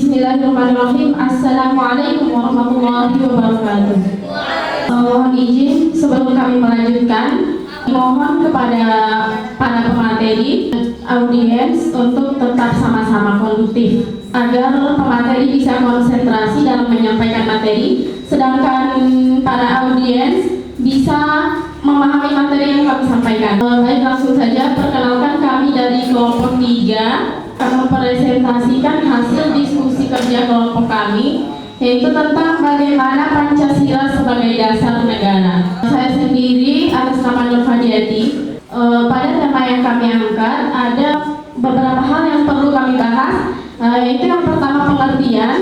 Bismillahirrahmanirrahim. Assalamualaikum warahmatullahi wabarakatuh. Mohon izin sebelum kami melanjutkan, mohon kepada para pemateri audiens untuk tetap sama-sama kondusif agar pemateri bisa konsentrasi dalam menyampaikan materi, sedangkan para audiens bisa memahami materi yang kami sampaikan. Baik, langsung saja perkenalkan, kami dari kelompok 3 akan mempresentasikan hasil diskusi kerja kelompok kami, yaitu tentang bagaimana Pancasila sebagai dasar negara. Saya sendiri atas nama Nur Fadiati. Pada tema yang kami angkat ada beberapa hal yang perlu kami bahas, yaitu yang pertama pengertian,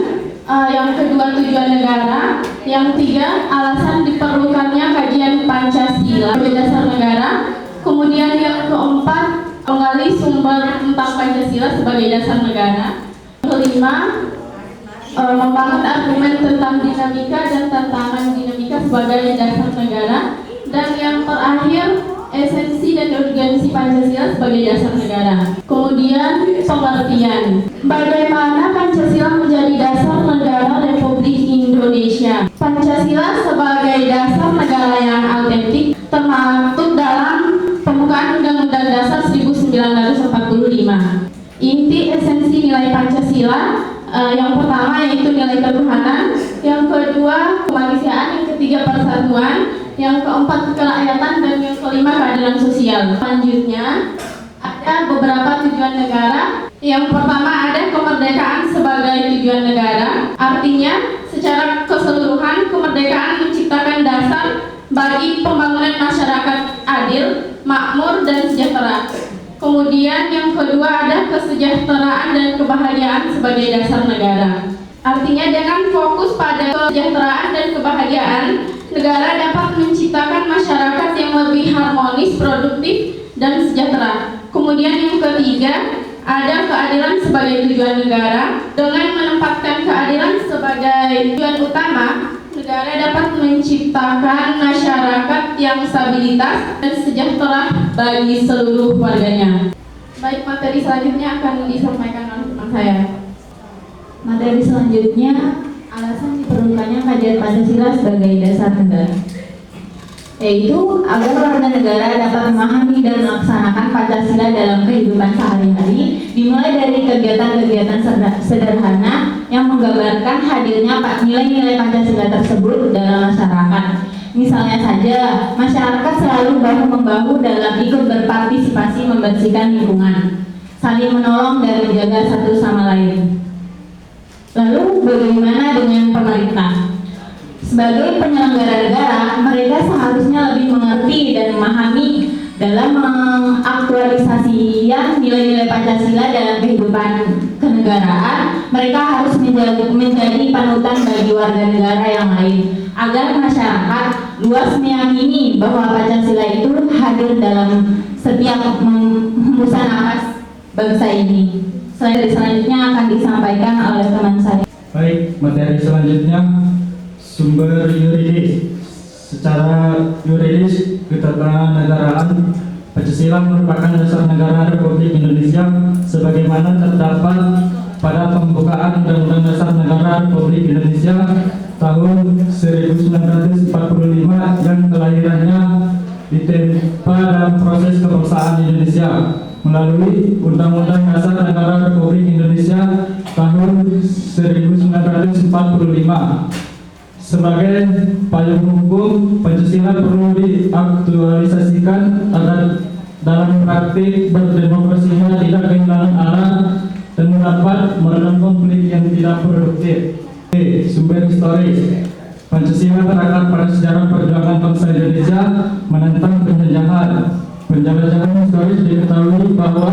yang kedua tujuan negara, yang ketiga alasan diperlukannya kajian Pancasila sebagai dasar negara, kemudian yang keempat menggali sumber tentang Pancasila sebagai dasar negara, kelima membangun argumen tentang dinamika dan tantangan dinamika sebagai dasar negara, dan yang terakhir esensi dan urgensi Pancasila sebagai dasar negara. Kemudian pengertian, bagaimana Pancasila menjadi dasar negara Republik Indonesia. Pancasila sebagai dasar negara yang autentik termaktub dalam pembukaan Undang-Undang Dasar 1945. Inti esensi nilai Pancasila, yang pertama yaitu nilai ketuhanan, yang kedua kemanusiaan, yang ketiga persatuan, yang keempat kerakyatan, dan yang kelima keadilan sosial. Selanjutnya ada beberapa tujuan negara. Yang pertama ada kemerdekaan sebagai tujuan negara, artinya secara keseluruhan kemerdekaan menciptakan dasar bagi pembangunan masyarakat adil, makmur, dan sejahtera. Kemudian yang kedua ada kesejahteraan dan kebahagiaan sebagai dasar negara. Artinya dengan fokus pada kesejahteraan dan kebahagiaan, negara dapat menciptakan masyarakat yang lebih harmonis, produktif, dan sejahtera. Kemudian yang ketiga ada keadilan sebagai tujuan negara. Dengan menempatkan keadilan sebagai tujuan utama, negara dapat menciptakan masyarakat yang stabilitas dan sejahtera bagi seluruh warganya. Baik, materi selanjutnya akan disampaikan oleh teman saya. Materi selanjutnya, alasan diperlukannya kajian Pancasila sebagai dasar negara, yaitu agar warga negara dapat memahami dan melaksanakan Pancasila dalam kehidupan sehari-hari, dimulai dari kegiatan-kegiatan sederhana yang menggambarkan hadirnya nilai-nilai Pancasila tersebut dalam masyarakat. Misalnya saja, masyarakat selalu bahu-membahu dalam ikut berpartisipasi membersihkan lingkungan, saling menolong dan menjaga satu sama lain. Lalu bagaimana dengan pemerintah? Sebagai penyelenggara negara, mereka seharusnya lebih mengerti dan memahami dalam mengaktualisasikan nilai-nilai Pancasila dalam kehidupan kenegaraan. Mereka harus menjadi panutan bagi warga negara yang lain, agar masyarakat luas meyakini bahwa Pancasila itu hadir dalam setiap hembusan nafas bangsa ini. Selanjutnya akan disampaikan oleh teman saya. Baik, materi selanjutnya sumber yuridis. Secara yuridis, ketatanegaraan Pancasila merupakan dasar negara Republik Indonesia sebagaimana terdapat pada pembukaan Undang-Undang Dasar Negara Republik Indonesia tahun 1945 yang kelahirannya ditempa dalam proses kebangsaan Indonesia melalui Undang-Undang Dasar Negara Republik Indonesia tahun 1945. Sebagai payung hukum, Pancasila perlu diaktualisasikan agar dalam praktik berdemokrasinya tidak kehilangan arah dan dapat meredam konflik yang tidak produktif. Sumber historis. Pancasila berakar pada sejarah perjuangan bangsa Indonesia menentang penjajahan. Penjajahan historis diketahui bahwa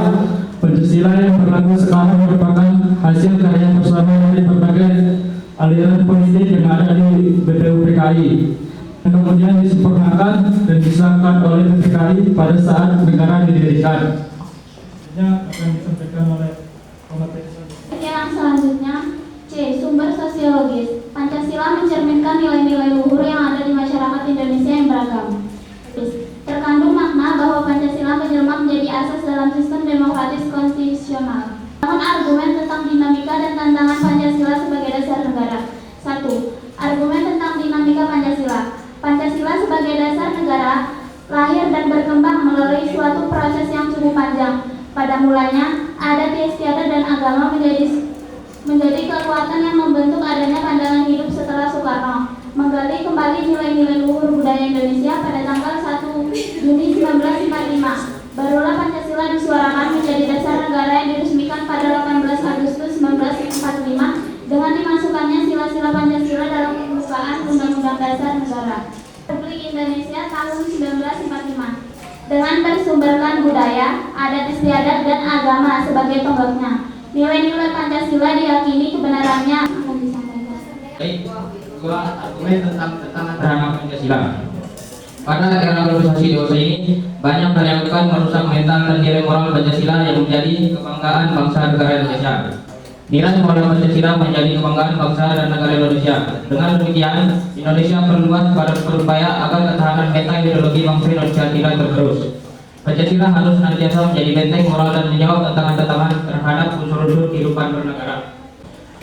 Pancasila yang berlaku sekarang merupakan hasil karya bersama dari berbagai aliran politik yang ada di BPUPKI, yang kemudian disempurnakan dan disahkan oleh BPKI pada saat negara didirikan. Ini akan disampaikan oleh pemateri. Yang selanjutnya, C. Sumber sosiologis. Pancasila mencerminkan nilai-nilai luhur yang ada di masyarakat Indonesia yang beragam. Terkandung makna bahwa Pancasila menjelma menjadi asas dalam sistem demokratis konstitusional. Namun argumen tentang dinamika dan tantangan Pancasila negara. 1. Argumen tentang dinamika Pancasila. Pancasila sebagai dasar negara lahir dan berkembang melalui suatu proses yang cukup panjang. Pada mulanya, adat istiadat dan agama menjadi kekuatan yang membentuk adanya pandangan hidup setelah Soekarno menggali kembali nilai-nilai luhur budaya Indonesia pada tanggal 1 Juni 1945. Barulah Pancasila disuarakan menjadi dasar negara yang diresmikan pada 18 Agustus 1945 dengan dimasukkannya sila-sila Pancasila dalam pembukaan Undang-Undang Dasar Negara Republik Indonesia tahun 1945 dengan bersumberkan budaya, adat istiadat, dan agama sebagai tonggaknya. Nilai-nilai Pancasila diyakini kebenarannya akan disampaikan. Baik, dua argumen tentang terhadap Pancasila. Pada era globalisasi dewasa ini, banyak hal yang akan merusak mental dan nilai moral Pancasila yang menjadi kebanggaan bangsa negara Indonesia. Nilai moral Pancasila menjadi kebanggaan bangsa dan negara Indonesia. Dengan demikian, Indonesia perlu berupaya agar ketahanan mental ideologi bangsa Indonesia tidak tergerus. Pancasila harus senantiasa menjadi benteng moral dan menjawab tantangan-tantangan terhadap unsur-unsur kehidupan bernegara.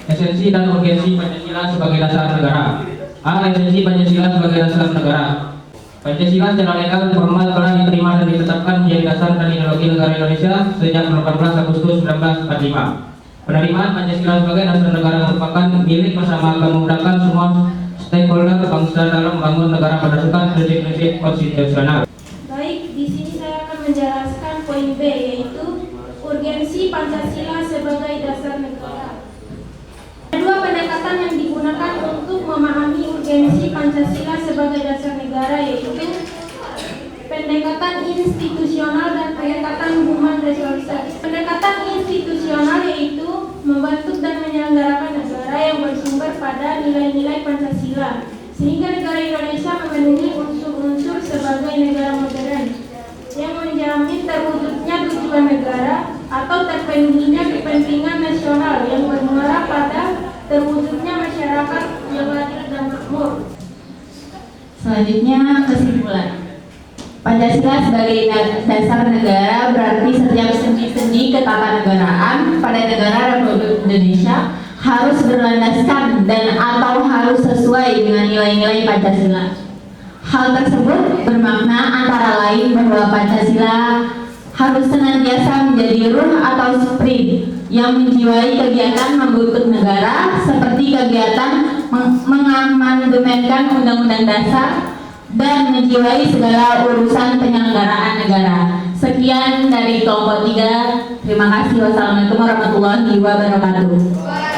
Esensi dan urgensi Pancasila sebagai dasar negara. A. Esensi Pancasila sebagai dasar negara. Pancasila secara legal formal telah diterima dan ditetapkan menjadi dasar dan ideologi negara Indonesia sejak 18 Agustus 1945. Penerimaan Pancasila sebagai dasar negara merupakan milik bersama akan memudahkan semua stakeholder bangsa dalam membangun negara berdasarkan prinsip-prinsip konstitusional. Baik, di sini saya akan menjelaskan poin B, yaitu urgensi Pancasila sebagai dasar negara. Ada dua pendekatan yang digunakan untuk memahami urgensi Pancasila sebagai dasar negara, yaitu pendekatan institusional dan pendekatan human resources. Pendekatan institusional yaitu membentuk dan menyelenggarakan negara yang bersumber pada nilai-nilai Pancasila, sehingga negara Indonesia memenuhi unsur-unsur sebagai negara modern yang menjamin terwujudnya tujuan negara atau terpenuhinya kepentingan nasional yang bermuara pada terwujudnya masyarakat yang adil dan makmur. Selanjutnya, kesimpulan. Pancasila sebagai dasar negara berarti setiap sendi-sendi ketatanegaraan pada negara Republik Indonesia harus berlandaskan dan atau harus sesuai dengan nilai-nilai Pancasila. Hal tersebut bermakna antara lain bahwa Pancasila harus senantiasa menjadi ruh atau spirit yang menjiwai kegiatan membentuk negara seperti kegiatan mengamandemenkan Undang-Undang Dasar dan menjiwai segala urusan penyelenggaraan negara. Sekian dari kelompok 3. Terima kasih. Wassalamualaikum warahmatullahi wabarakatuh.